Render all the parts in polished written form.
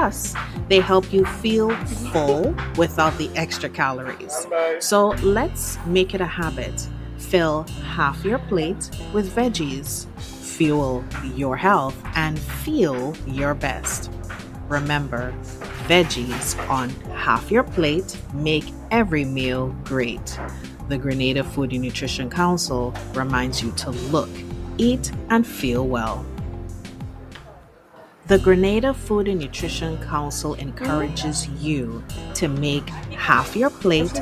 Plus, they help you feel full without the extra calories. So let's make it a habit. Fill half your plate with veggies. Fuel your health and feel your best. Remember, veggies on half your plate make every meal great. The Grenada Food and Nutrition Council reminds you to look, eat, and feel well. The Grenada Food and Nutrition Council encourages you to make half your plate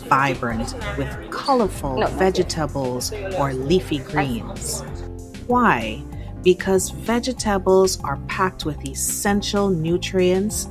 vibrant with colorful vegetables or leafy greens. Why? Because vegetables are packed with essential nutrients,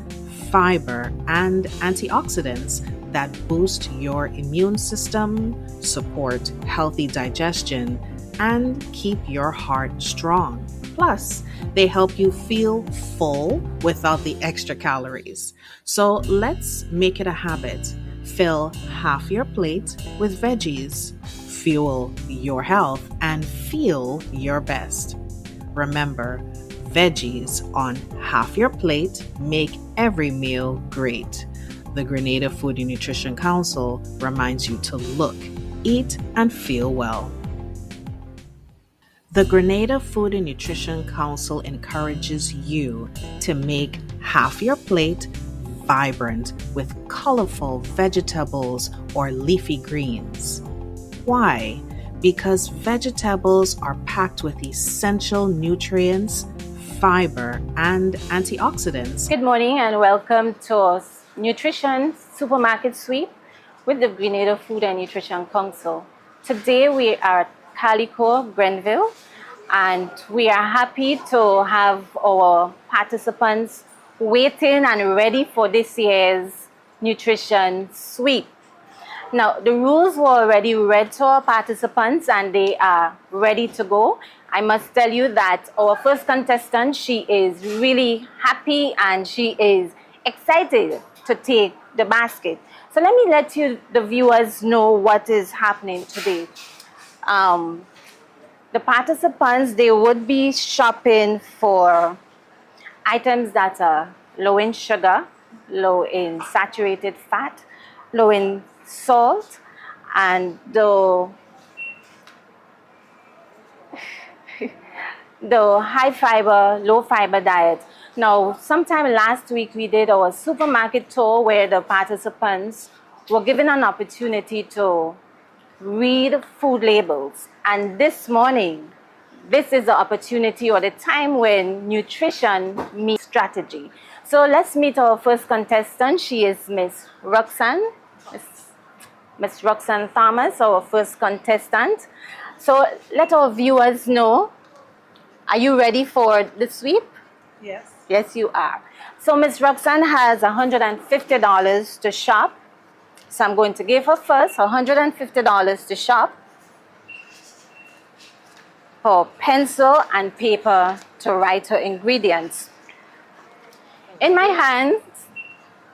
fiber, and antioxidants that boost your immune system, support healthy digestion, and keep your heart strong. Plus, they help you feel full without the extra calories. So let's make it a habit. Fill half your plate with veggies. Fuel your health and feel your best. Remember, veggies on half your plate make every meal great. The Grenada Food and Nutrition Council reminds you to look, eat, and feel well. The Grenada Food and Nutrition Council encourages you to make half your plate vibrant with colorful vegetables or leafy greens. Why? Because vegetables are packed with essential nutrients, fiber, and antioxidants. Good morning and welcome to Nutrition Supermarket Sweep with the Grenada Food and Nutrition Council. Today we are at Kalico, Grenville, and we are happy to have our participants waiting and ready for this year's Nutrition Sweep. Now, the rules were already read to our participants and they are ready to go. I must tell you that our first contestant, she is really happy and she is excited to take the basket. So let me let the viewers know what is happening today. The participants, they would be shopping for items that are low in sugar, low in saturated fat, low in salt, and the high fiber, low fiber diet. Now, sometime last week we did our supermarket tour where the participants were given an opportunity to read food labels. And this morning, this is the opportunity or the time when nutrition meets strategy. So let's meet our first contestant. She is Miss Roxanne. Miss Roxanne Thomas, our first contestant. So let our viewers know, are you ready for the sweep? Yes. Yes, you are. So Miss Roxanne has $150 to shop. So I'm going to give her first $150 to shop, her pencil and paper to write her ingredients. In my hands,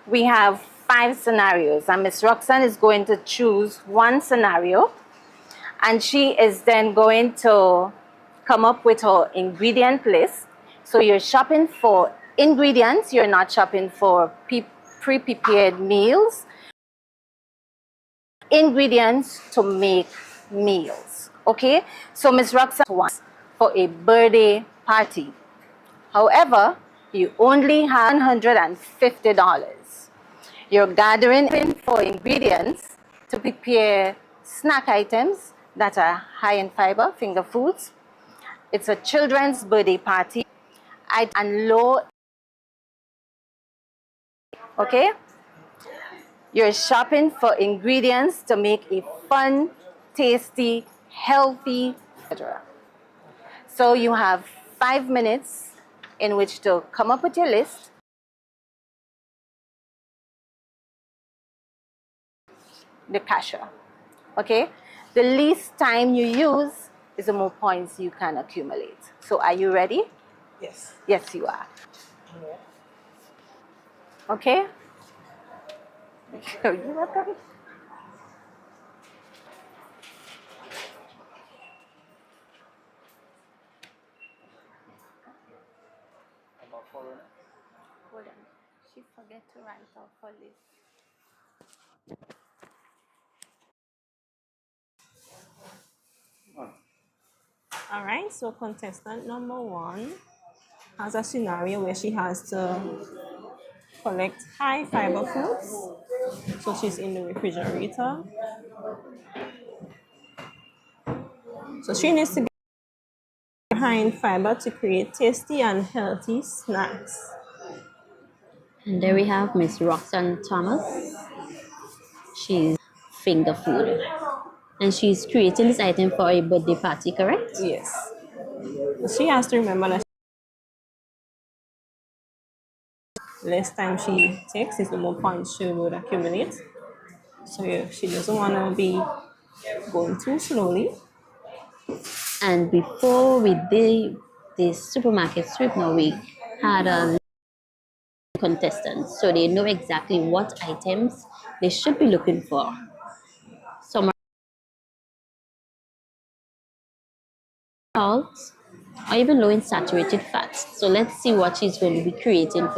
we have 5 scenarios, and Miss Roxanne is going to choose one scenario, and she is then going to come up with her ingredient list. So you're shopping for ingredients, you're not shopping for pre-prepared meals. Ingredients to make meals. Okay, so Miss Roxanne wants for a birthday party. However, you only have $150. You're gathering for ingredients to prepare snack items that are high in fiber, finger foods. It's a children's birthday party and low. Okay? You're shopping for ingredients to make a fun, tasty, healthy, etc. So you have 5 minutes in which to come up with your list. The cashier. Okay? The least time you use is the more points you can accumulate. So are you ready? Yes. Yes, you are. Yeah. Okay? You're welcome. Hold on. She forget to write off her list. All right, so contestant number 1 has a scenario where she has to collect high fiber foods. So she's in the refrigerator. So she needs to get high in fiber to create tasty and healthy snacks. And there we have Miss Roxanne Thomas. She's finger food. And she's creating this item for a birthday party, correct? Yes. So she has to remember that less time she takes is the more points she would accumulate. So yeah, she doesn't want to be going too slowly. And before we did this supermarket sweep, now we had a contestants, so they know exactly what items they should be looking for. Some are salt or even low in saturated fats. So let's see what she's going to be creating.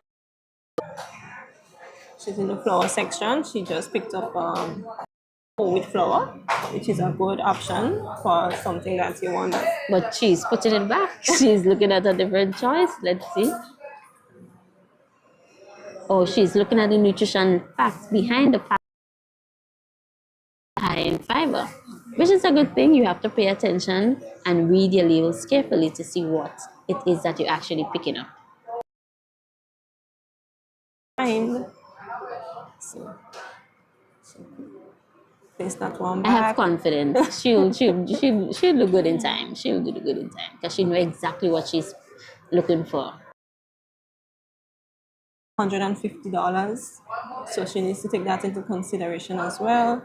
She's in the flour section. She just picked up whole wheat flour, which is a good option for something that you want. But she's putting it back. She's looking at a different choice. Let's see. Oh, she's looking at the nutrition facts behind the fact high in fiber, which is a good thing. You have to pay attention and read your labels carefully to see what it is that you're actually picking up. So place that one I have back. confidence. She'll do good in time. She'll do good in time because she knows exactly what she's looking for. $150. So she needs to take that into consideration as well.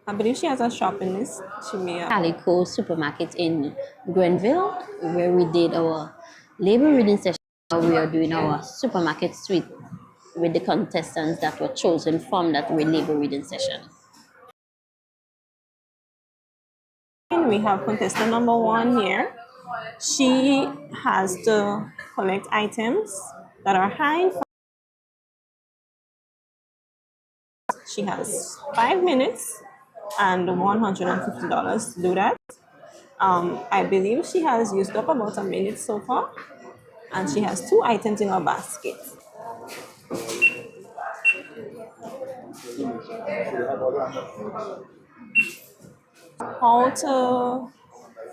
I believe she has a shopping list. She may have. Kalico supermarket in Grenville, where we did our label reading session. We are doing our supermarket suite with the contestants that were chosen from that label reading session. We have contestant number 1 here. She has to collect items that are high in fiber. She has 5 minutes and $150 to do that. I believe she has used up about a minute so far, and she has 2 items in her basket. How to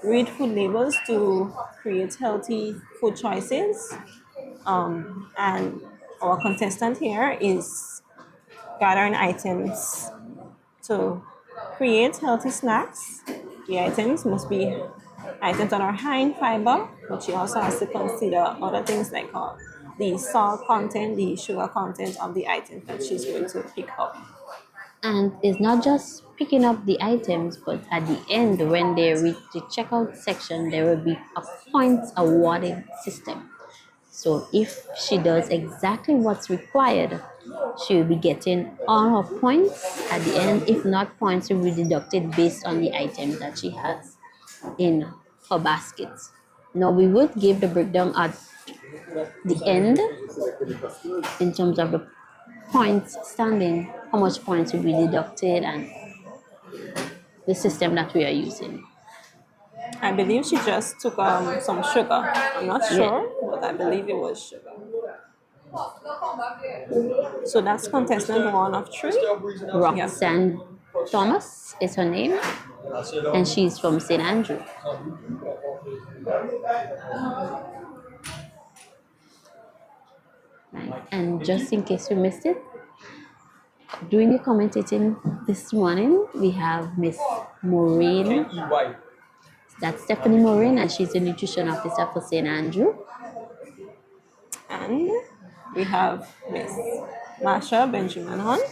read food labels to create healthy food choices. And our contestant here is gathering items to create healthy snacks. The items must be items that are high in fiber, but she also has to consider other things like the salt content, the sugar content of the items that she's going to pick up. And it's not just picking up the items, but at the end, when they reach the checkout section, there will be a points awarding system. So if she does exactly what's required, she will be getting all her points at the end. If not, points will be deducted based on the items that she has in her basket. Now we would give the breakdown at the end in terms of the points standing, how much points will be deducted, and the system that we are using. I believe she just took some sugar. I'm not sure, but I believe it was sugar. So that's contestant 1 of 3. Roxanne Thomas is her name, and she's from St. Andrew. Right. And just in case you missed it, doing the commentating this morning, we have Miss Maureen. That's Stephanie Maureen, and she's the nutrition officer for St. Andrew. And we have Miss Marsha Benjamin Hunt.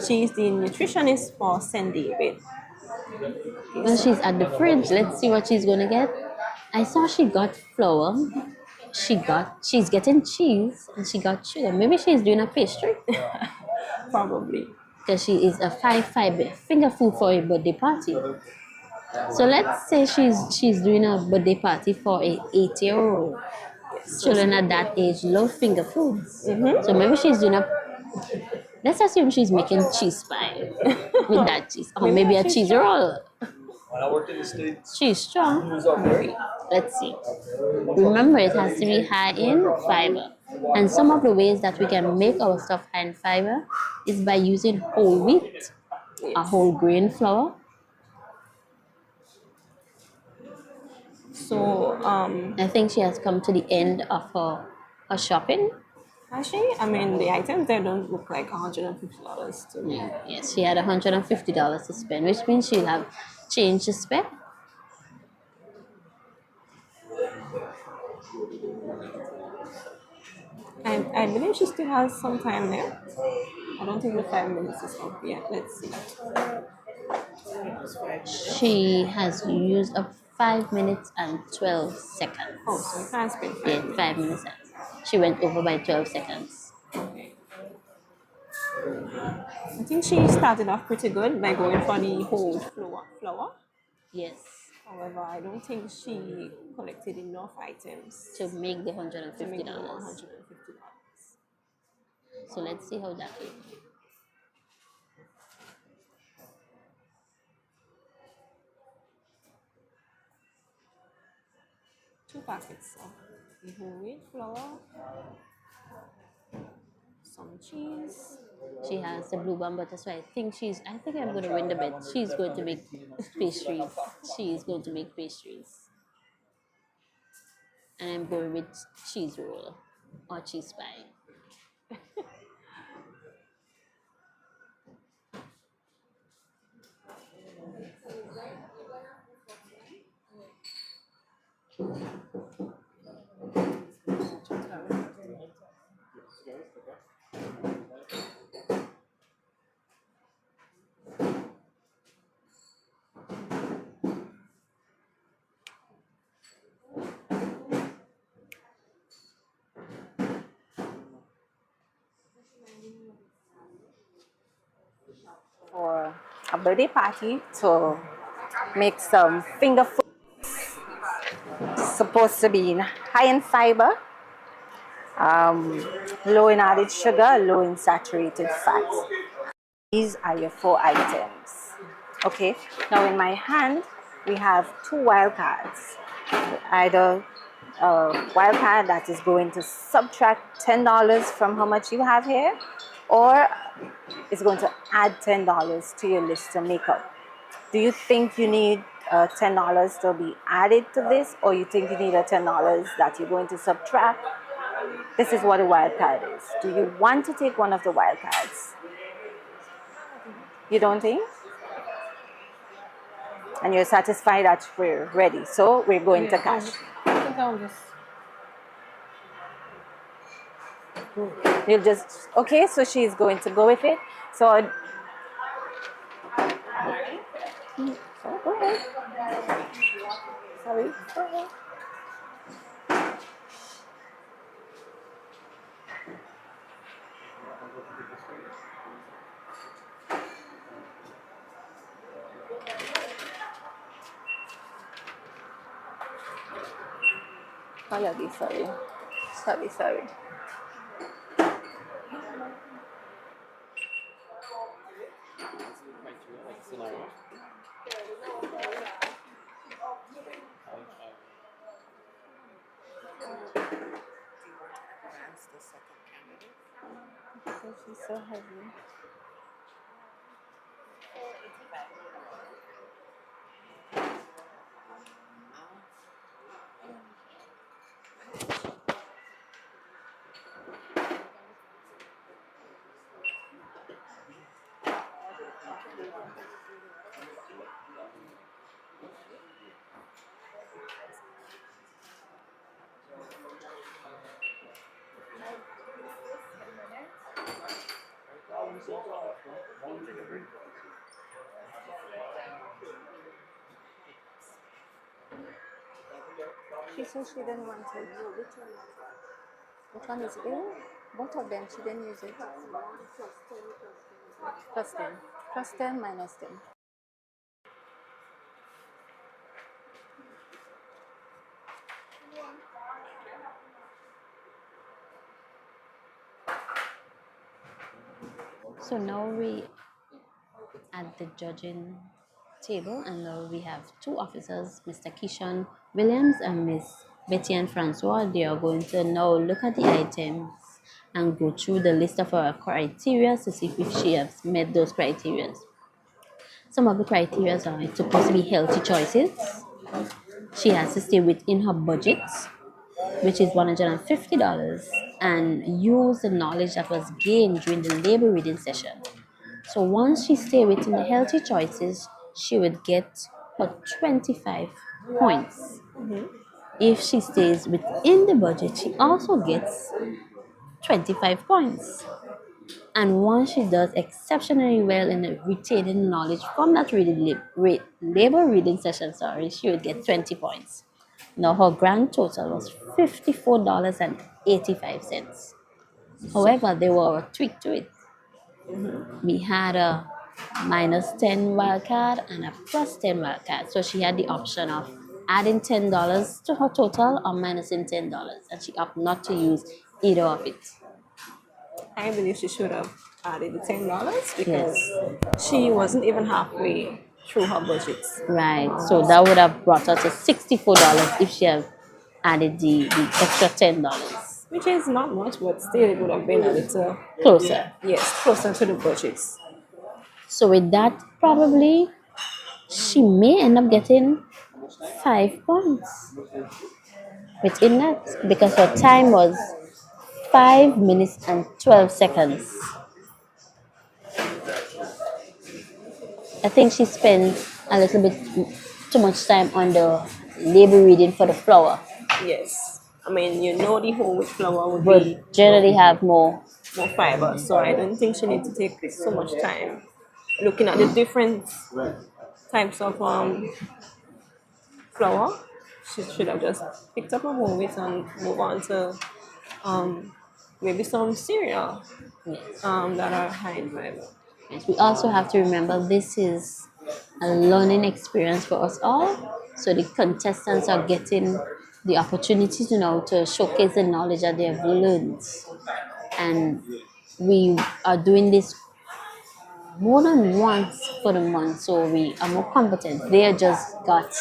She's the nutritionist for St. David. Well, she's at the fridge. Let's see what she's gonna get. I saw she got flour. She's getting cheese, and she got sugar. Maybe she's doing a pastry. Probably. Because she is a 5 finger food for a birthday party. So let's say she's doing a birthday party for a 8-year-old. children at that age love finger foods. So maybe she's doing a. Let's assume she's making cheese pie with that cheese, or maybe a cheese roll. When I worked in the States, She's strong. it was all great. Let's see. Remember, it has to be high in fiber. And some of the ways that we can make our stuff high in fiber is by using whole wheat, a whole grain flour. So, I think she has come to the end of her shopping. actually, I mean, the items there don't look like $150 to me. Yes, she had $150 to spend, which means she'll have change to spend. And I believe she still has some time left. I don't think the 5 minutes is up yet. Let's see. She has used up 5 minutes and 12 seconds. Oh, so you can't spend 5 Yeah, minutes. 5 minutes. She went over by 12 seconds. Okay. I think she started off pretty good by going for the whole flour. Yes, However, I don't think she collected enough items to make the to make the $150. $150. So let's see how that is. Two packets of the whole wheat flour, some cheese. She has the blue bun butter, so I think I'm going to win the bet. She's going to make pastries. She is going to make pastries. And I'm going with cheese roll or cheese pie. For a birthday party to make some finger food. Supposed to be high in fiber, low in added sugar, low in saturated fat. These are your 4 items. Okay, now in my hand we have 2 wild cards. Either a wild card that is going to subtract $10 from how much you have here, or it's going to add $10 to your list to make up. Do you think you need $10 to be added to this, or you think you need a $10 that you're going to subtract? This is what a wild card is. Do you want to take one of the wild cards? You don't think? And you're satisfied that we're ready. So we're going to cash. I think I'll just. You'll just, okay, so she's going to go with it. So go ahead. Sorry, go ahead. Oh, yeah, sorry. Sorry. She's so heavy. She said she didn't want it. Which one is it? Both of them, she didn't use it. Plus 10. Plus 10 minus 10. So now we at the judging table, and now we have two officers, Mr. Keishon Williams and Miss Betty and Francois. They are going to now look at the items and go through the list of our criteria to see if she has met those criteria. Some of the criteria are it's supposed to be healthy choices. She has to stay within her budget, which is $150, and use the knowledge that was gained during the labor reading session. So once she stays within the healthy choices, she would get her 25 points. If she stays within the budget, she also gets 25 points. And once she does exceptionally well in retaining knowledge from that labor reading session, she would get 20 points. Now her grand total was $54.85. However, there were a tweak to it. We had a minus 10 wildcard and a plus 10 wildcard. So she had the option of adding $10 to her total or minusing $10. And she opted not to use either of it. I believe she should have added the $10 because she wasn't even halfway through her budget. Right. So that would have brought her to $64 if she had added the extra $10. Which is not much, but still it would have been a little Closer. Yes, closer to the budgets. So with that, probably she may end up getting 5 points within that, because her time was 5 minutes and 12 seconds. I think she spent a little bit too much time on the label reading for the flour. Yes. I mean, you know the whole flour would But be generally have more. more fiber, so I don't think she needs to take so much time looking at the different types of flour. She should have just picked up a whole wheat and move on to maybe some cereal Yes. that are high in fiber. Yes. We also have to remember this is a learning experience for us all. So the contestants are getting the opportunity to know to showcase the knowledge that they have learned. And we are doing this more than once for the month, so we are more competent. They just got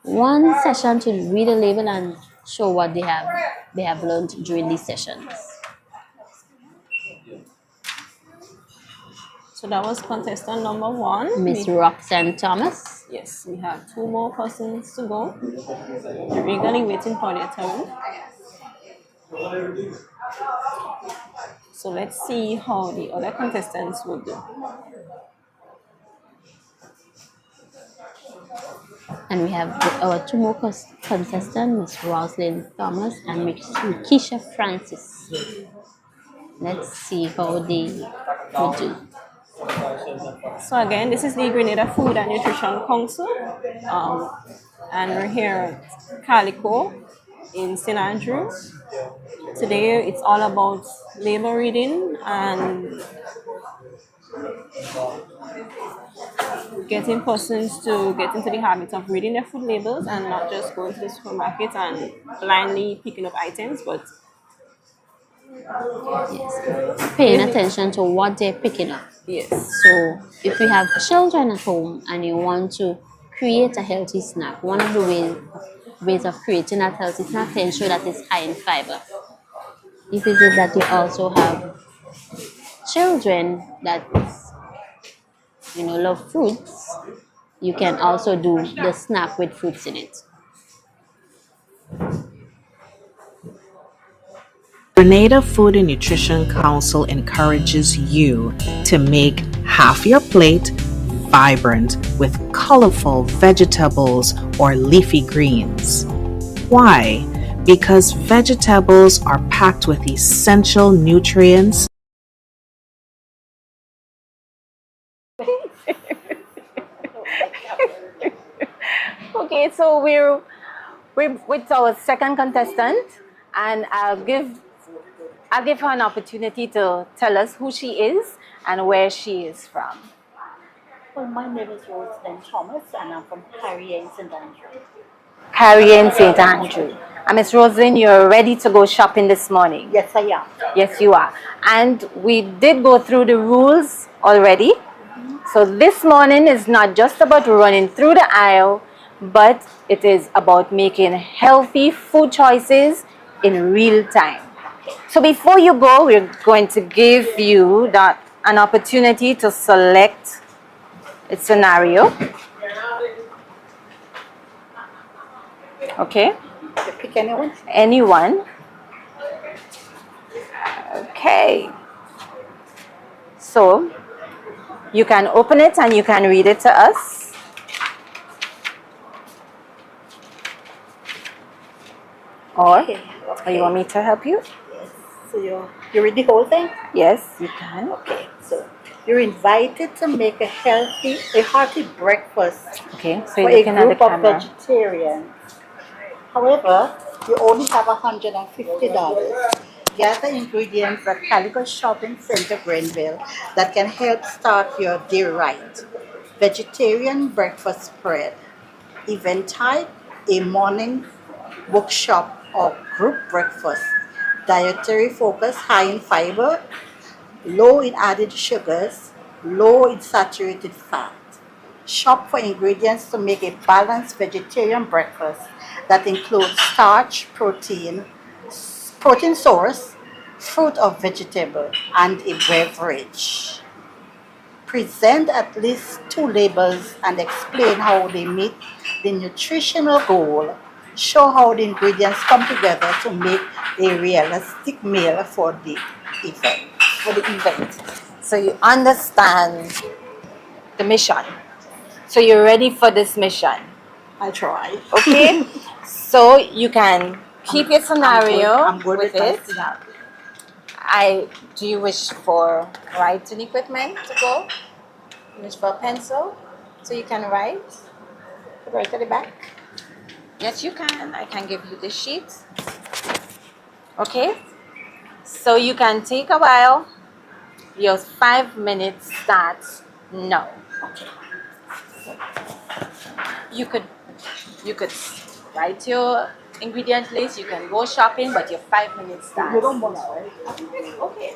one session to read a label and show what they have learned during these sessions. So that was contestant number 1. Miss Roxanne Thomas. Yes, we have 2 more persons to go. They're eagerly waiting for their turn. So let's see how the other contestants will do. And we have our 2 more contestants, Miss Roslyn Thomas and Miss Keisha Francis. Let's see how they will do. So again, this is the Grenada Food and Nutrition Council, and we're here at Kalico in St. Andrews. Today it's all about label reading and getting persons to get into the habit of reading their food labels and not just going to the supermarket and blindly picking up items, but paying attention to what they're picking up. yes. So if you have children at home and you want to create a healthy snack, one of the ways of creating that healthy snack to ensure that it's high in fiber. If it is that you also have children that love fruits, you can also do the snack with fruits in it. Grenada Food and Nutrition Council encourages you to make half your plate vibrant with colorful vegetables or leafy greens. Why? Because vegetables are packed with essential nutrients. Okay, so we're with our second contestant, and I'll give her an opportunity to tell us who she is and where she is from. Well, my name is Roslyn Thomas, and I'm from Carrier in St. Andrew. Carrier in St. Andrew. And Miss Roslyn, you're ready to go shopping this morning? Yes, I am. Yes, you are. And we did go through the rules already. So this morning is not just about running through the aisle, but it is about making healthy food choices in real time. So before you go, we're going to give you an opportunity to select a scenario. Okay? Pick anyone. Anyone. Okay. So you can open it and you can read it to us. Or, Okay. or you want me to help you? Yes. So you read the whole thing? Yes, you can. Okay. So you're invited to make a hearty breakfast Okay, so for you're a looking at the group of camera. vegetarians. However, you only have $150. Gather ingredients at Calico Shopping Center, Grenville, that can help start your day right. Vegetarian breakfast spread. Event type, a morning bookshop or group breakfast. Dietary focus, high in fiber, low in added sugars, low in saturated fat. Shop for ingredients to make a balanced vegetarian breakfast that includes starch, protein source, fruit or vegetable, and a beverage. Present at least two labels and explain how they meet the nutritional goal. Show how the ingredients come together to make a realistic meal for the event. So you understand the mission. So you're ready for this mission. I try. Okay? So you can keep your scenario I'm good with with my it. Do you wish for writing equipment to go? You wish for a pencil so you can write? Right at the back. Yes, you can. I can give you the sheet. Okay? So you can take a while. Your 5 minutes starts now. You could you could write your ingredient list. You can go shopping, but your 5 minutes starts now. Okay.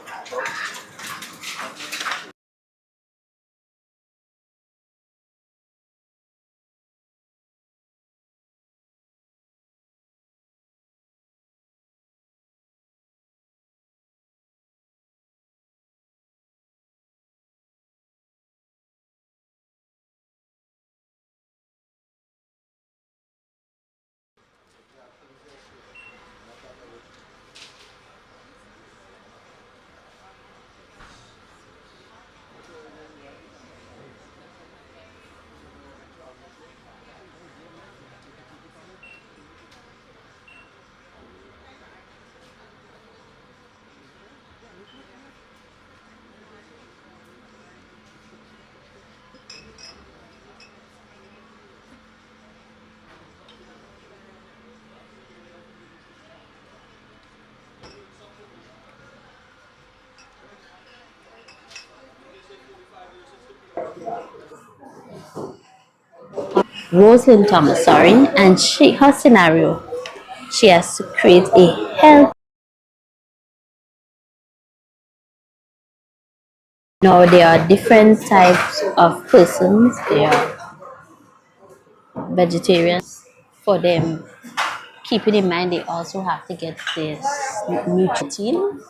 Rosalind Thomas, sorry, and her scenario, she has to create a health. Now there are different types of persons. There are vegetarians. For them, keeping in mind they also have to get this nutrient.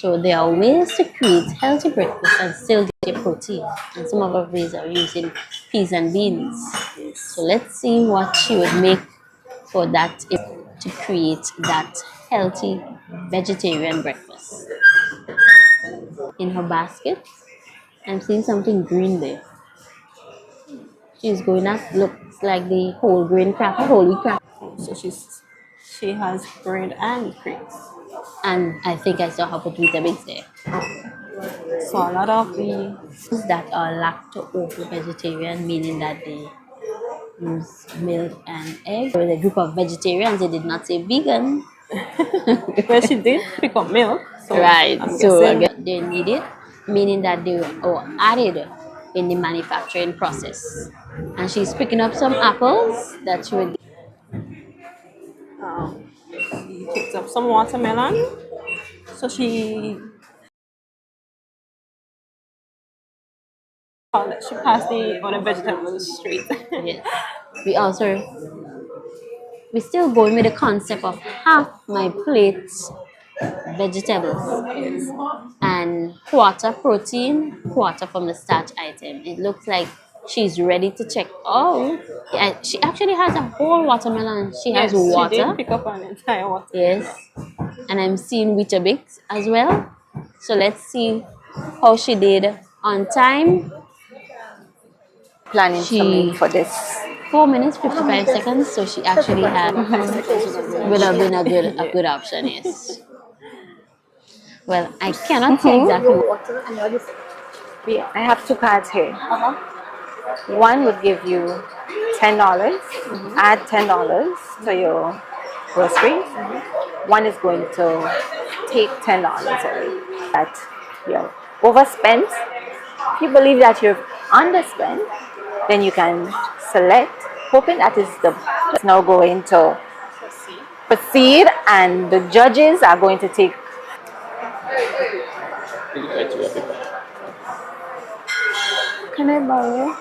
So there are ways to create healthy breakfast and still get your protein. And some of the ways are using peas and beans. So let's see what she would make for that to create that healthy vegetarian breakfast. In her basket, I'm seeing something green there. She's going at looks like the whole grain cracker, whole wheat cracker. So she has bread and crepes. And I think I saw her put Weetabix there. So a lot of the That are lacto-ovo vegetarian, meaning that they use milk and egg. There was a group of vegetarians, they did not say vegan. well, she did pick up milk. So Right, I'm so guessing again, they need it, meaning that they were added in the manufacturing process. And she's picking up some apples that she would. she picked up some watermelon. So she She passed the other vegetables straight. Yes. We also we're still going with the concept of half my plate vegetables Yes. and quarter protein, quarter from the starch item. It looks like she's ready to check. Oh, yeah, she actually has a whole watermelon. She has Yes, she water. did pick up an entire water. Yes, and I'm seeing Weetabix as well. So let's see how she did on time. Planning to make She for this. 4 minutes 55 seconds. So she actually had would have been a good option. Yes. Well, I cannot say exactly. I have two cards here. One would give you $10. Add $10 to your groceries. One is going to take $10 away. That you're overspent. If you believe that you're underspent, then you can select, hoping that is the it's now going to proceed, and the judges are going to take. Can I borrow?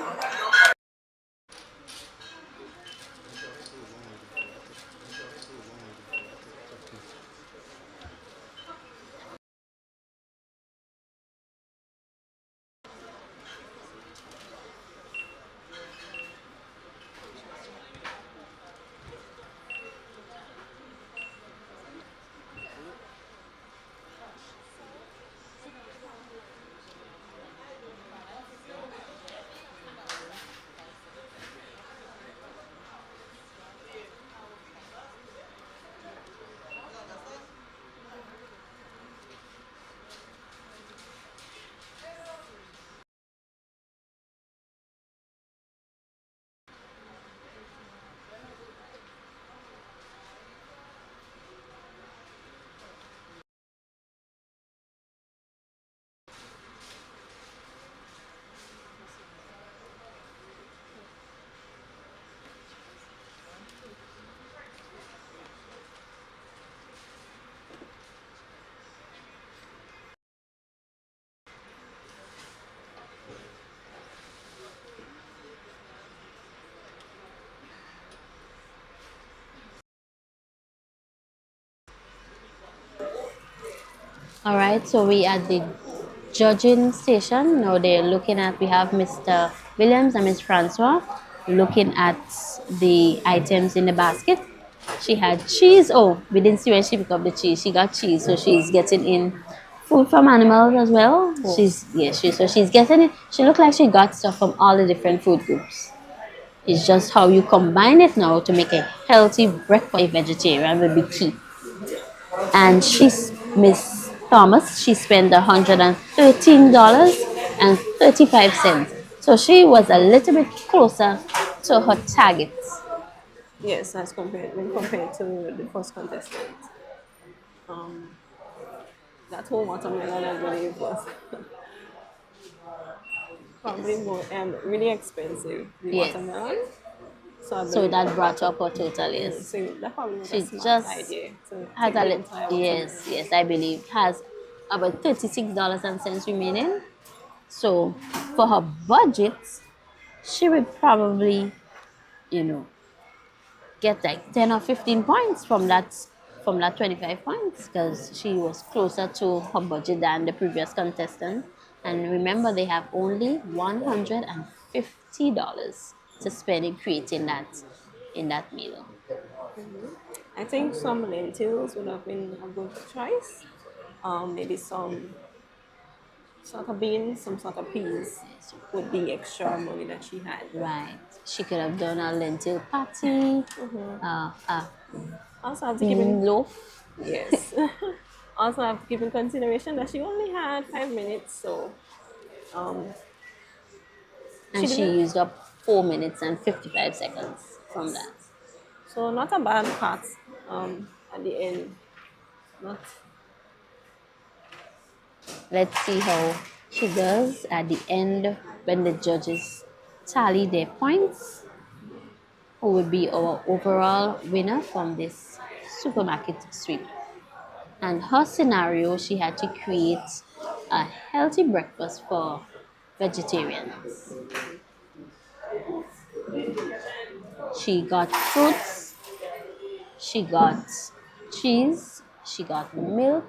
All right, so we at the judging station. Now they're looking at, we have Mr. Williams and Miss Francois looking at the items in the basket. She had cheese. Oh, we didn't see when she picked up the cheese. She got cheese, so she's getting in food from animals as well. So she's getting it. She looked like she got stuff from all the different food groups. It's just how you combine it now to make a healthy breakfast for a vegetarian will be key. And she's Miss Thomas. She spent $113.35. So she was a little bit closer to her targets. Yes, as compared when compared to the first contestant. That whole watermelon, I believe, was probably more really expensive. The Yes. watermelon. So, I So believe that brought up her total, yes. So that probably was She a smart just idea to has take a the little, entire yes, watermelon. yes, I believe, has about $36 remaining. So for her budget, she would probably, you know, get like 10 or 15 points from that 25 points because she was closer to her budget than the previous contestant. And remember, they have only $150 to spend in creating that meal. I think some lentils would have been a good choice. Maybe some sort of beans, some sort of peas with the extra money that she had. Right. She could have done a lentil patty, a Also have to keep bean in loaf. yes. Also have to keep in consideration that she only had 5 minutes, so um, And she didn't. used up 4 minutes and 55 seconds from that. So not a bad cut at the end. Not Let's see how she does at the end when the judges tally their points. Who would be our overall winner from this supermarket sweep? And her scenario, she had to create a healthy breakfast for vegetarians. She got fruits, she got cheese, she got milk,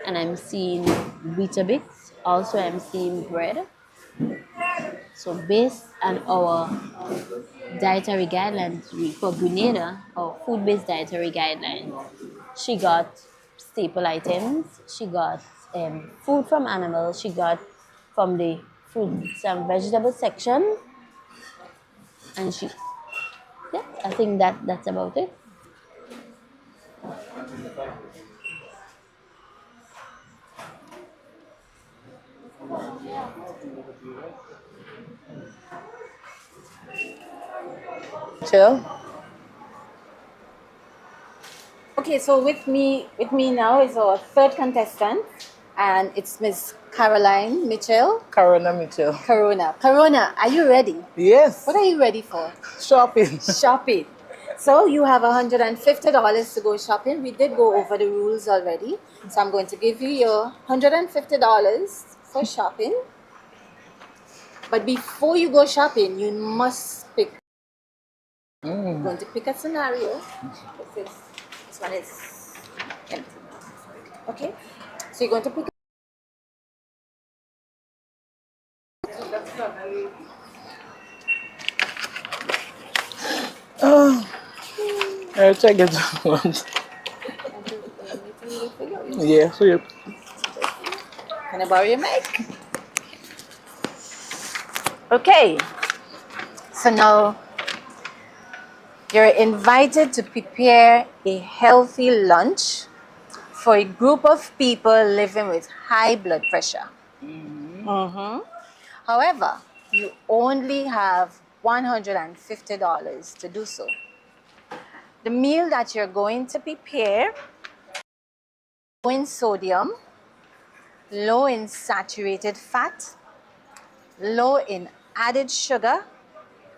and I'm seeing Weetabix. Also, I'm seeing bread. So, based on our dietary guidelines for Grenada, or food-based dietary guidelines, she got staple items. She got food from animals. She got from the fruits and vegetable section, and yeah, I think that's about it. Chill. Okay, so with me now is our third contestant, and it's Miss Caroline Mitchell. Corona Mitchell. Corona, are you ready? Yes. What are you ready for? Shopping. Shopping. So you have $150 to go shopping. We did go over the rules already. So I'm going to give you your $150 for shopping. But before you go shopping, you must pick. I'm going to pick a scenario. This one is empty. Okay? So you're going to pick. I'll check it out. Yeah, so you. Can I borrow your mic? Okay. So now you're invited to prepare a healthy lunch for a group of people living with high blood pressure. However, you only have $150 to do so. The meal that you're going to prepare, low in sodium, low in saturated fat, low in added sugar,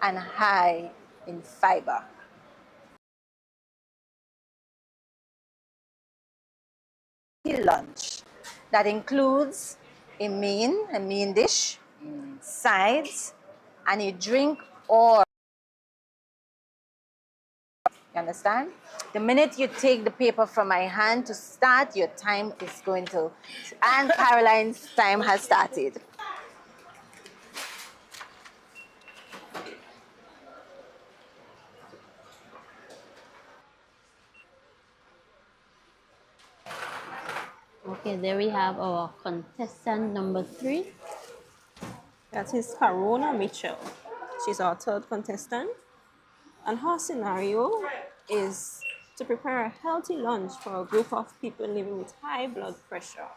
and high in fiber. Lunch that includes a main dish, sides, and a drink, or you understand? The minute you take the paper from my hand to start, your time is going to, and Caroline's time has started. Okay, there we have our contestant number 3. That is Corona Mitchell. She's our third contestant. And her scenario is to prepare a healthy lunch for a group of people living with high blood pressure.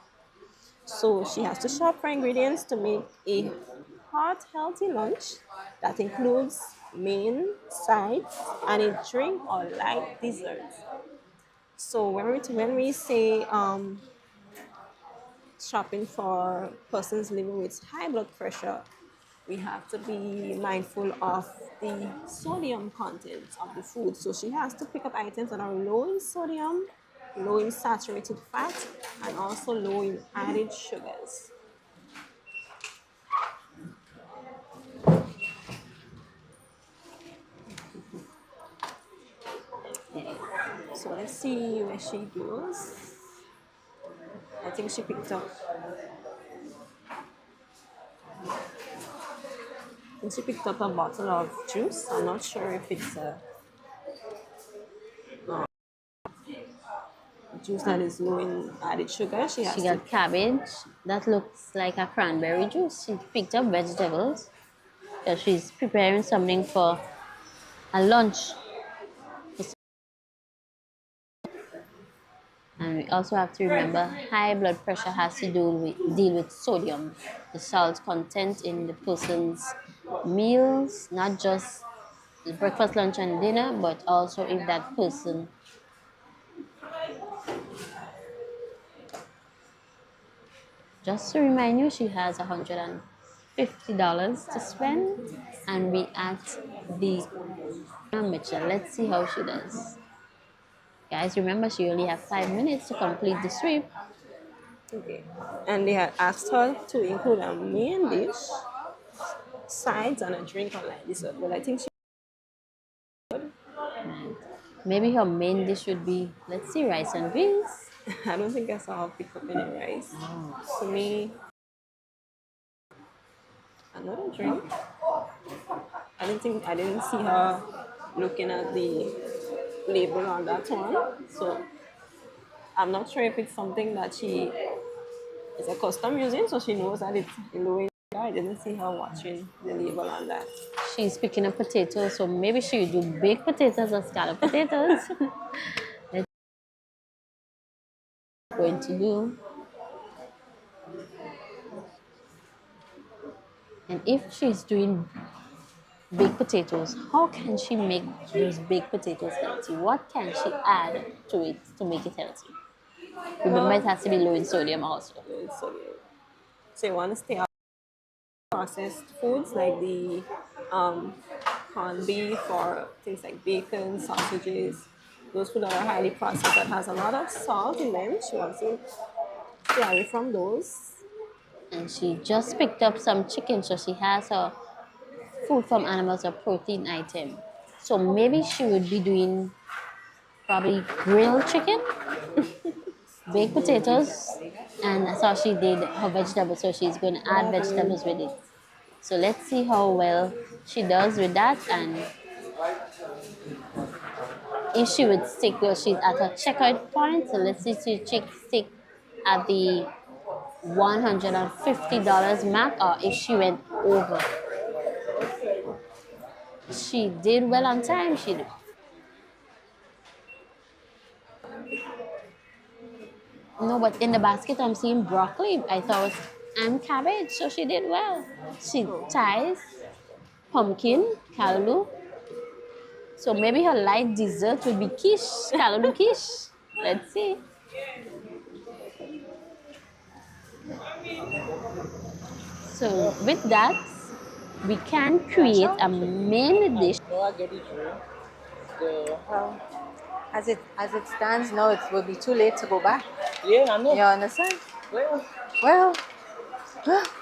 So she has to shop for ingredients to make a hot, healthy lunch that includes main, sides, and a drink or light dessert. So when we say shopping for persons living with high blood pressure, we have to be mindful of the sodium content of the food. So she has to pick up items that are low in sodium, low in saturated fat, and also low in added sugars. So let's see where she goes. I think she picked up. She picked up a bottle of juice. I'm not sure if it's a juice that is low in added sugar. She got cabbage. That looks like a cranberry juice. She picked up vegetables. So she's preparing something for a lunch. And we also have to remember high blood pressure has to deal with sodium, the salt content in the person's meals, not just the breakfast, lunch, and dinner, but also if that person just to remind you, she has $150 to spend, and we at the Mitchell. Let's see how she does. Guys, remember she only has 5 minutes to complete the sweep. Okay. And they had asked her to include a main dish, sides, and a drink on like dessert. But I think she Right. Maybe her main dish would be, let's see, rice and beans. I don't think I saw her pick up any rice. To me, another drink. I didn't see her looking at the label on that one. So I'm not sure if it's something that she is accustomed using, so she knows that it's low in sugar. I didn't see her watching the label on that. She's picking up potatoes, so maybe she would do baked potatoes or scalloped potatoes. That's what we're going to do. And if she's doing baked potatoes, how can she make those baked potatoes healthy? What can she add to it to make it healthy? Remember, it has to be low in sodium also. So, so you want to stay out of processed foods like the um, corned beef or things like bacon, sausages. Those foods that are highly processed that has a lot of salt in them. She wants to stay away from those. And she just picked up some chicken, so she has her food from animals, a protein item. So maybe she would be doing probably grilled chicken, baked potatoes, and I saw she did her vegetables, so she's going to add vegetables with it. So let's see how well she does with that, and if she would stick, well, she's at her checkout point, so let's see if she stick at the $150 mark or if she went over. She did well on time. She did. No, but in the basket I'm seeing broccoli. I thought it was and cabbage, so she did well. She ties pumpkin, callaloo. So maybe her light dessert would be quiche, callaloo quiche. Let's see. So with that, we can create a main dish. No, I get it through. The, Well, as it stands now, it will be too late to go back. yeah, I know. You understand? Well, Well,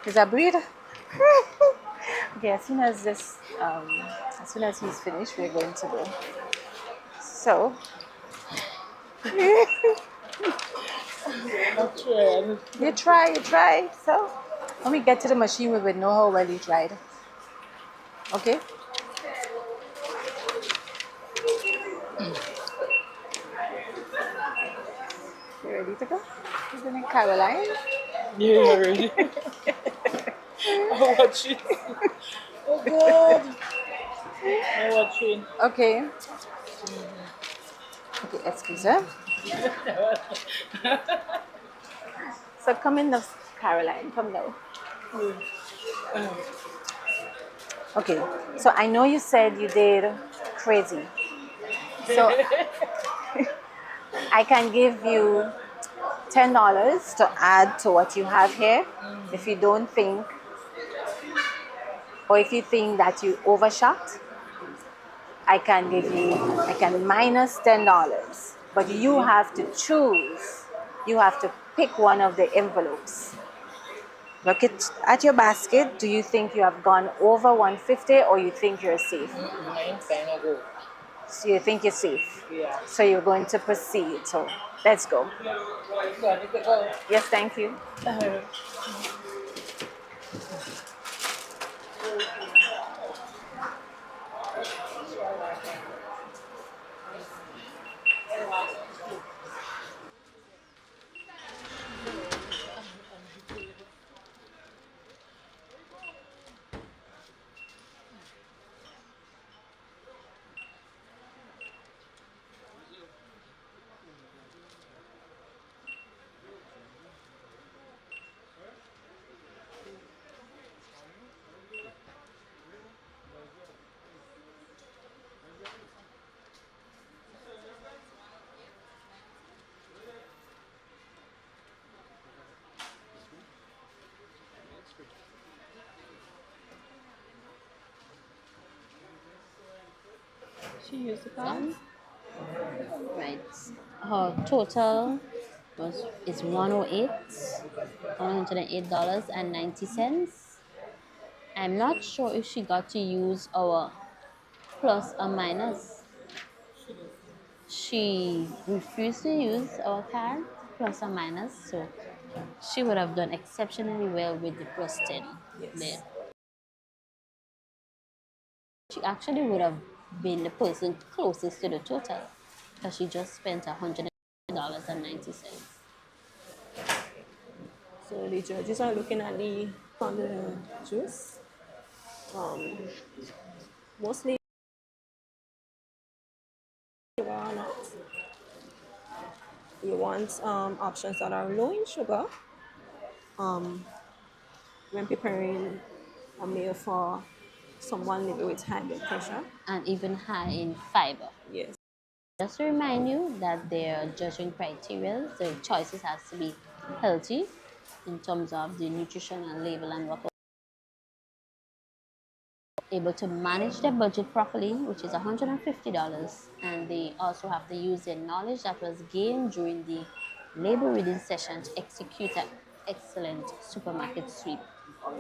is a breather. Okay, as soon as he's finished, we're going to go. So, I tried. you try. So, when we get to the machine, we will know how well you tried. Okay? You ready to go? Isn't it Caroline? Yeah, already. I'm watching. Oh God. I'm watching. Okay. Okay, excuse me. So come in now, Caroline. Come now. Okay. So I know you said you did crazy. So I can give you $10 to add to what you have here if you don't think, or if you think that you overshot. I can minus $10, but you have to choose. You have to pick one of the envelopes. Look at your basket. Do you think you have gone over 150 or you think you're safe? Mine final go. So you think you're safe. Yeah. So you're going to proceed. So let's go. Got it, go. Yes, thank you. She used the card. Right. Her total is 108. $108.90. I'm not sure if she got to use our plus or minus. She refused to use our card, plus or minus, so she would have done exceptionally well with the plus 10 there. Yes. She actually would have been the person closest to the total because she just spent $100.90. So the judges are looking at the juice. Mostly sugar or not. You want options that are low in sugar when preparing a meal for someone living with high blood pressure. And even high in fiber. Yes. Just to remind you that their judging criteria, the choices has to be healthy in terms of the nutritional label and what able to manage their budget properly, which is $150, and they also have to use their knowledge that was gained during the label reading session to execute an excellent supermarket sweep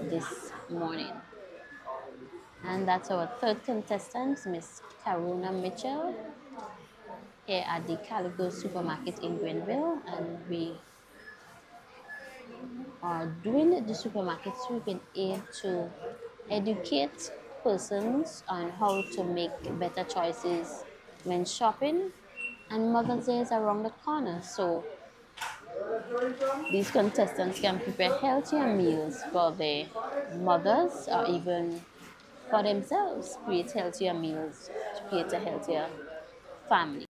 this morning. And that's our third contestant, Miss Karuna Mitchell, here at the Kalico supermarket in Grenville, and we are doing the supermarket sweep in aid to educate persons on how to make better choices when shopping, and Mother's Day is around the corner, so these contestants can prepare healthier meals for their mothers or even for themselves, create healthier meals to create a healthier family.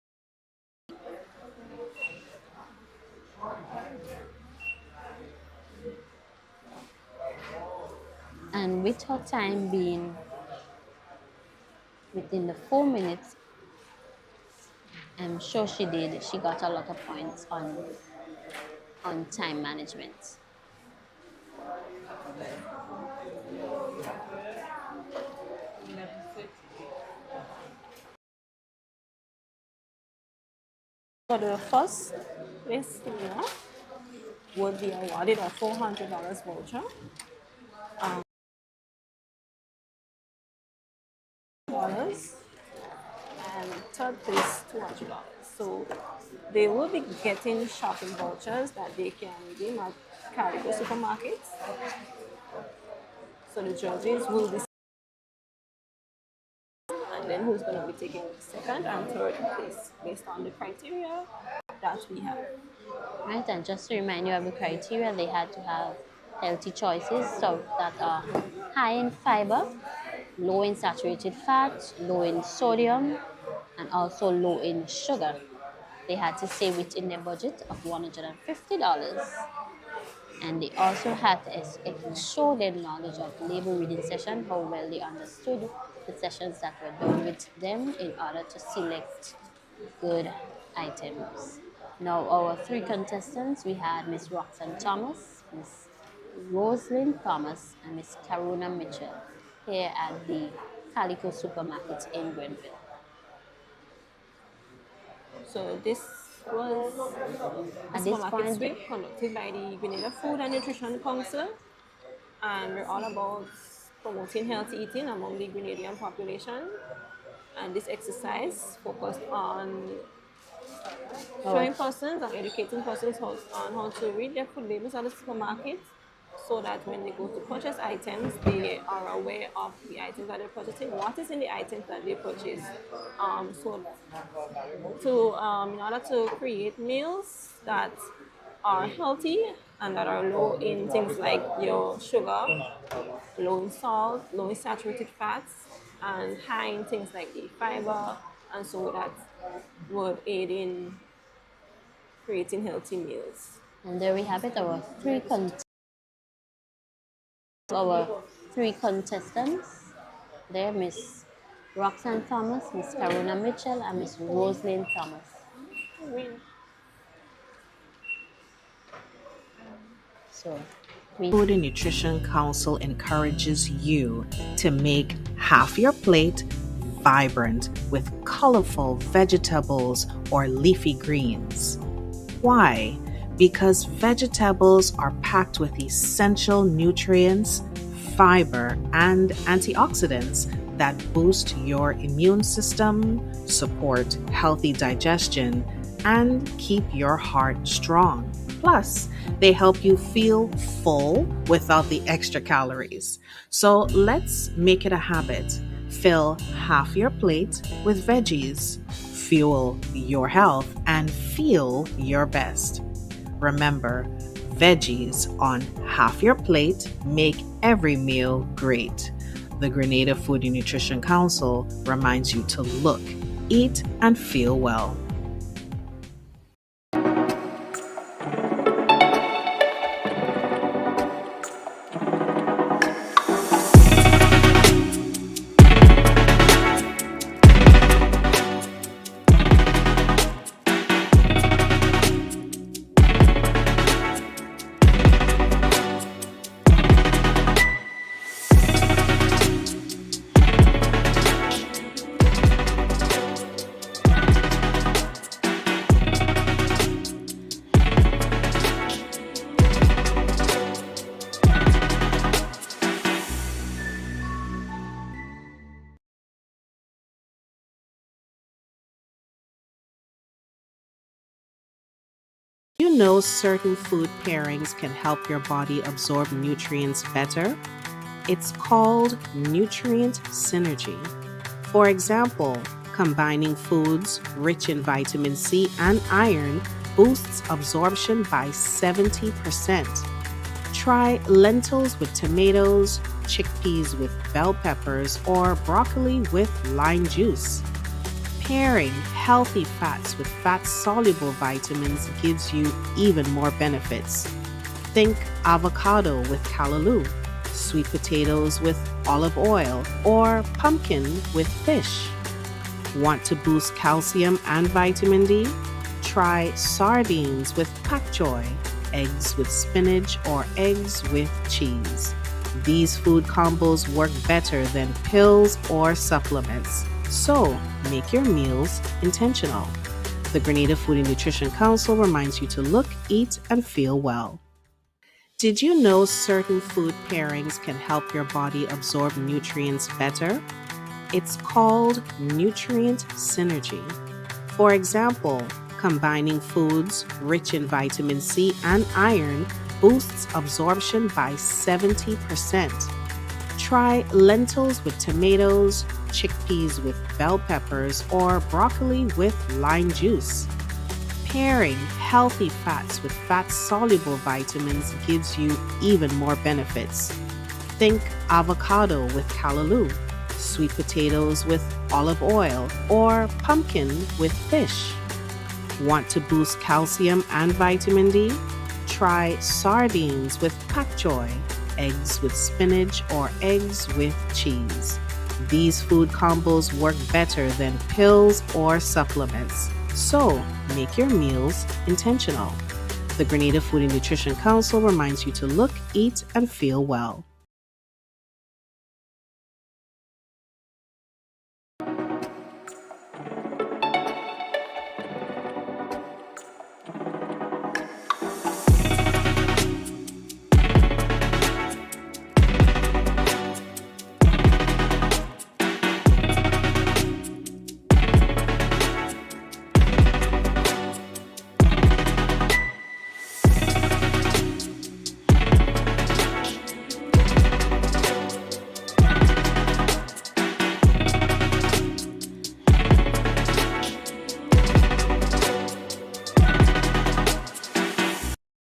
And with her time being within the 4 minutes, I'm sure she did. She got a lot of points on time management. So the first place winner would be awarded a $400 voucher. Dollars and third place $200. So they will be getting shopping vouchers that they can redeem at Kalico supermarkets. So the judges will decide, and then who's going to be taking second and third place based on the criteria that we have. Right, and just to remind you of the criteria, they had to have healthy choices so that are high in fiber, low in saturated fat, low in sodium, and also low in sugar. They had to stay within their budget of $150. And they also had to show their knowledge of label reading session, how well they understood the sessions that were done with them in order to select good items. Now, our three contestants, we had Miss Roxanne Thomas, Miss Rosalind Thomas, and Miss Karuna Mitchell here at the Kalico supermarket in Grenville. So this was a supermarket sweep conducted by the Grenville Food and Nutrition Council, and we're all about promoting healthy eating among the Grenadian population. And this exercise focused on showing persons and educating persons on how to read their food labels at the supermarket, so that when they go to purchase items, they are aware of the items that they're purchasing, what is in the items that they purchase. In order to create meals that are healthy and that are low in things like your sugar, low in salt, low in saturated fats, and high in things like the fiber, and so that would aid in creating healthy meals. And there we have it, our three contestants. There, Miss Roxanne Thomas, Miss Karuna Mitchell, and Miss Rosalind Thomas. So, Food and Nutrition Council encourages you to make half your plate vibrant with colorful vegetables or leafy greens. Why? because vegetables are packed with essential nutrients, fiber, and antioxidants that boost your immune system, support healthy digestion, and keep your heart strong. Plus, they help you feel full without the extra calories. So let's make it a habit. Fill half your plate with veggies. Fuel your health and feel your best. Remember, veggies on half your plate make every meal great. The Grenada Food and Nutrition Council reminds you to look, eat, and feel well. You know certain food pairings can help your body absorb nutrients better? It's called nutrient synergy. For example, combining foods rich in vitamin C and iron boosts absorption by 70%. Try lentils with tomatoes, chickpeas with bell peppers, or broccoli with lime juice. Pairing healthy fats with fat-soluble vitamins gives you even more benefits. Think avocado with callaloo, sweet potatoes with olive oil, or pumpkin with fish. Want to boost calcium and vitamin D? Try sardines with pak choy, eggs with spinach, or eggs with cheese. These food combos work better than pills or supplements. So, make your meals intentional. The Grenada Food and Nutrition Council reminds you to look, eat, and feel well. Did you know certain food pairings can help your body absorb nutrients better? It's called nutrient synergy. For example, combining foods rich in vitamin C and iron boosts absorption by 70%. Try lentils with tomatoes, chickpeas with bell peppers, or broccoli with lime juice. Pairing healthy fats with fat-soluble vitamins gives you even more benefits. Think avocado with callaloo, sweet potatoes with olive oil, or pumpkin with fish. Want to boost calcium and vitamin D? Try sardines with pak choy, eggs with spinach, or eggs with cheese. These food combos work better than pills or supplements. So, make your meals intentional. The Grenada Food and Nutrition Council reminds you to look, eat, and feel well.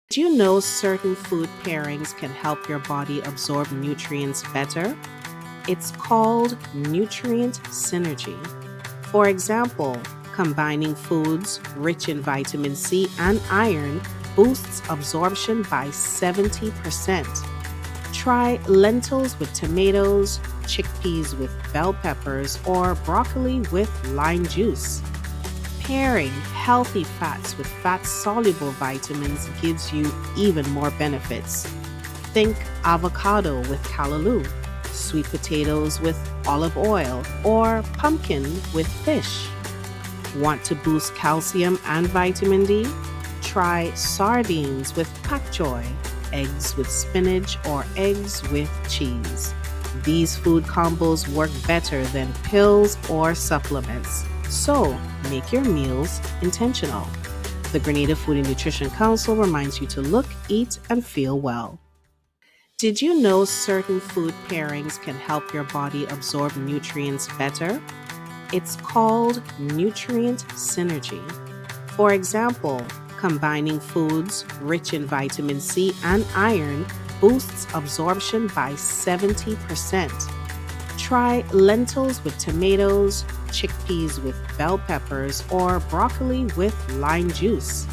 Do you know certain food pairings can help your body absorb nutrients better? It's called nutrient synergy. For example, combining foods rich in vitamin C and iron boosts absorption by 70%. Try lentils with tomatoes, chickpeas with bell peppers, or broccoli with lime juice. Pairing healthy fats with fat-soluble vitamins gives you even more benefits. Think avocado with callaloo, sweet potatoes with olive oil, or pumpkin with fish. Want to boost calcium and vitamin D? Try sardines with pak choy, eggs with spinach, or eggs with cheese. These food combos work better than pills or supplements. So, make your meals intentional. The Grenada Food and Nutrition Council reminds you to look, eat, and feel well. Did you know certain food pairings can help your body absorb nutrients better? It's called nutrient synergy. For example, combining foods rich in vitamin C and iron boosts absorption by 70%. Try lentils with tomatoes, chickpeas with bell peppers, or broccoli with lime juice.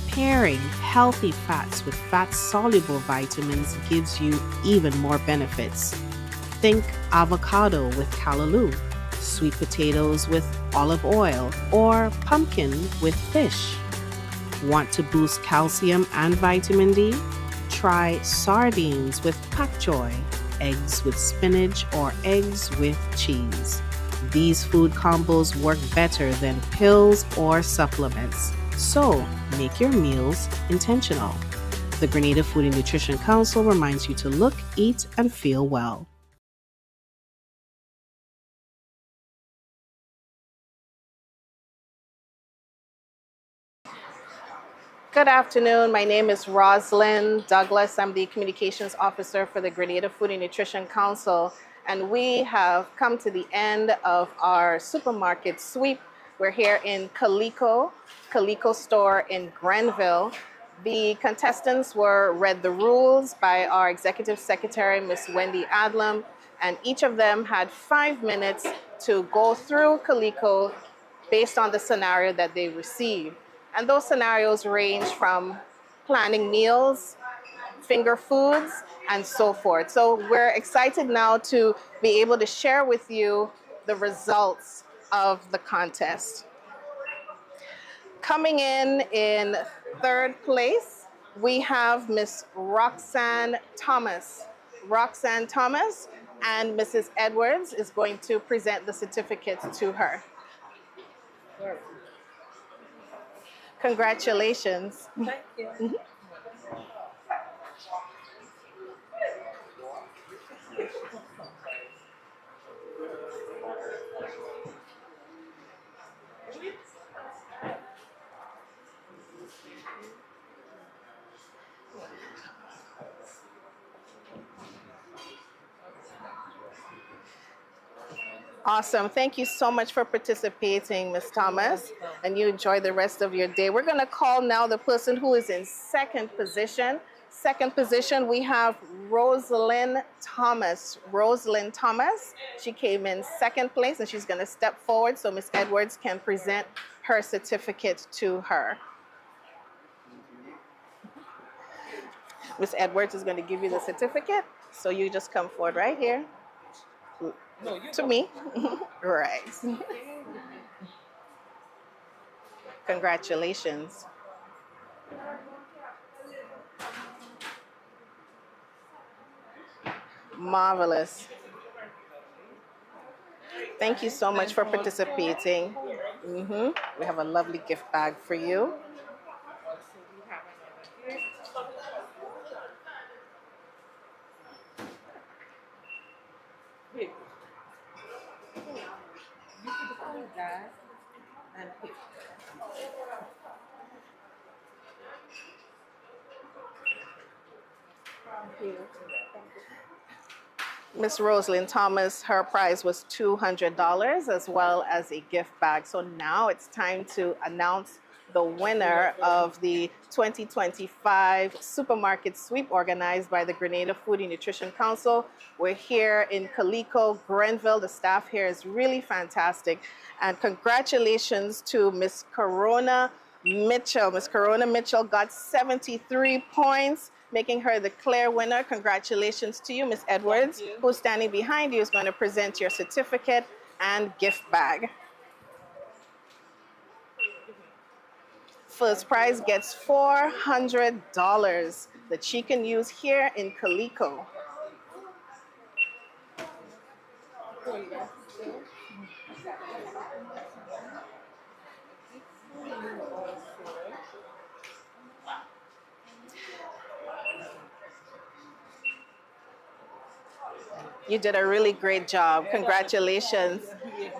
Pairing healthy fats with fat-soluble vitamins gives you even more benefits. Think avocado with callaloo, sweet potatoes with olive oil, or pumpkin with fish. Want to boost calcium and vitamin D? Try sardines with pak choy, eggs with spinach, or eggs with cheese. These food combos work better than pills or supplements. So, make your meals intentional. The Grenada Food and Nutrition Council reminds you to look, eat, and feel well. Good afternoon. My name is Rosalind Douglas. I'm the Communications Officer for the Grenada Food and Nutrition Council, and we have come to the end of our supermarket sweep. We're here in Kalico store in Grenville. The contestants were read the rules by our Executive Secretary, Ms. Wendy Adlam, and each of them had 5 minutes to go through Kalico based on the scenario that they received. And those scenarios range from planning meals, finger foods, and so forth. So we're excited now to be able to share with you the results of the contest. Coming in third place, we have Miss Roxanne Thomas. Roxanne Thomas, and Mrs. Edwards is going to present the certificate to her. Congratulations. Thank you. Awesome. Thank you so much for participating, Ms. Thomas, and you enjoy the rest of your day. We're going to call now the person who is in second position. Second position, we have Rosalind Thomas. Rosalind Thomas, she came in second place, and she's going to step forward so Ms. Edwards can present her certificate to her. Ms. Edwards is going to give you the certificate, so you just come forward right here. To me. Right. Congratulations. Marvelous. Thank you so much for participating. We have a lovely gift bag for you. Miss Rosalind Thomas, her prize was $200 as well as a gift bag. So now it's time to announce the winner of the 2025 Supermarket Sweep organized by the Grenada Food and Nutrition Council. We're here in Kalico, Grenville. The staff here is really fantastic. And congratulations to Miss Corona Mitchell. Miss Corona Mitchell got 73 points, making her the clear winner. Congratulations to you. Miss Edwards, who's standing behind you, is going to present your certificate and gift bag. First prize gets $400 that she can use here in Kalico. You did a really great job. Congratulations.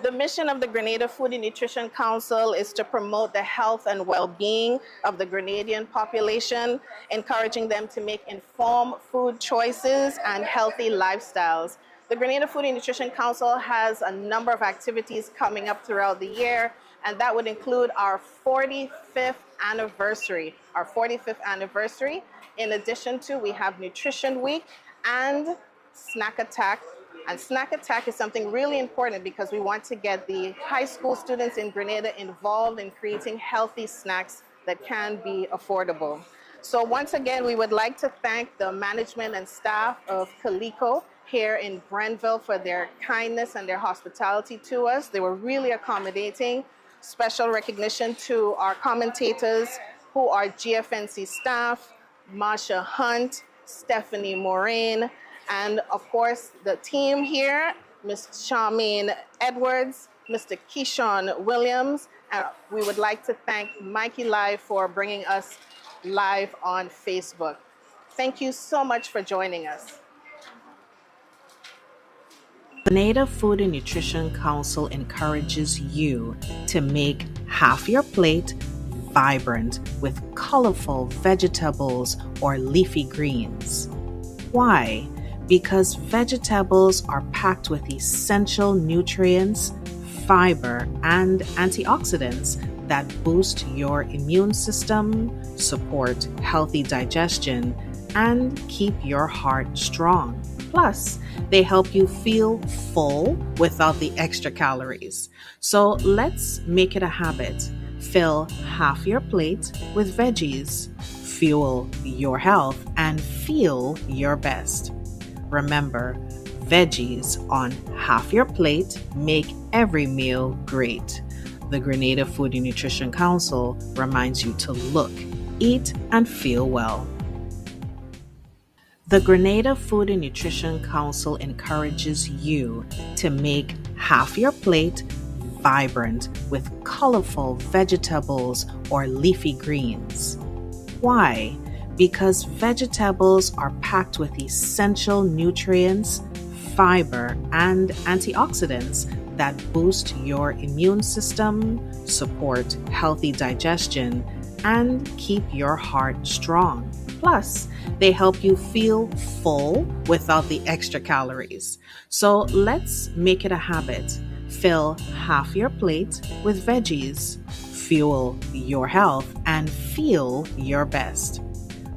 The mission of the Grenada Food and Nutrition Council is to promote the health and well-being of the Grenadian population, encouraging them to make informed food choices and healthy lifestyles. The Grenada Food and Nutrition Council has a number of activities coming up throughout the year, and that would include our 45th anniversary. In addition to, we have Nutrition Week and Snack Attack. And Snack Attack is something really important because we want to get the high school students in Grenada involved in creating healthy snacks that can be affordable. So once again, we would like to thank the management and staff of Kalico here in Grenville for their kindness and their hospitality to us. They were really accommodating. Special recognition to our commentators who are GFNC staff, Marsha Hunt, Stephanie Moraine, and of course the team here, Ms. Charmaine Edwards, Mr. Keyshawn Williams, and we would like to thank Mikey Live for bringing us live on Facebook. Thank you so much for joining us. The Grenada Food and Nutrition Council encourages you to make half your plate vibrant with colorful vegetables or leafy greens. Why? Because vegetables are packed with essential nutrients, fiber, and antioxidants that boost your immune system, support healthy digestion, and keep your heart strong. Plus, they help you feel full without the extra calories. So let's make it a habit. Fill half your plate with veggies, fuel your health, and feel your best. Remember, veggies on half your plate make every meal great. The Grenada Food and Nutrition Council reminds you to look, eat, and feel well. The Grenada Food and Nutrition Council encourages you to make half your plate vibrant with colorful vegetables or leafy greens. Why? Because vegetables are packed with essential nutrients, fiber, and antioxidants that boost your immune system, support healthy digestion, and keep your heart strong. Plus, they help you feel full without the extra calories. So let's make it a habit. Fill half your plate with veggies, fuel your health, and feel your best.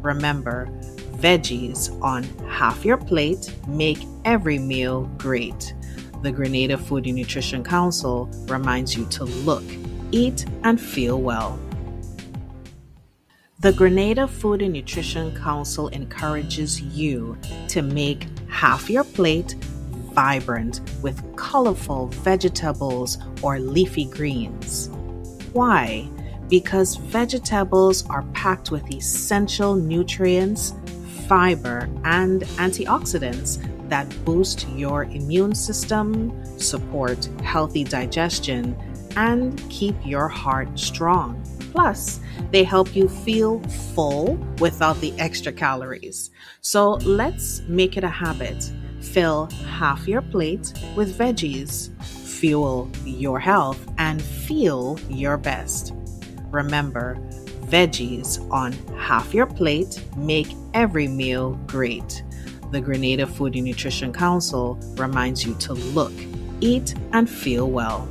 Remember, veggies on half your plate make every meal great. The Grenada Food and Nutrition Council reminds you to look, eat, and feel well. The Grenada Food and Nutrition Council encourages you to make half your plate vibrant with colorful vegetables or leafy greens. Why? Because vegetables are packed with essential nutrients, fiber, and antioxidants that boost your immune system, support healthy digestion, and keep your heart strong. Plus, they help you feel full without the extra calories. So let's make it a habit. Fill half your plate with veggies, fuel your health, and feel your best. Remember, veggies on half your plate make every meal great. The Grenada Food and Nutrition Council reminds you to look, eat, and feel well.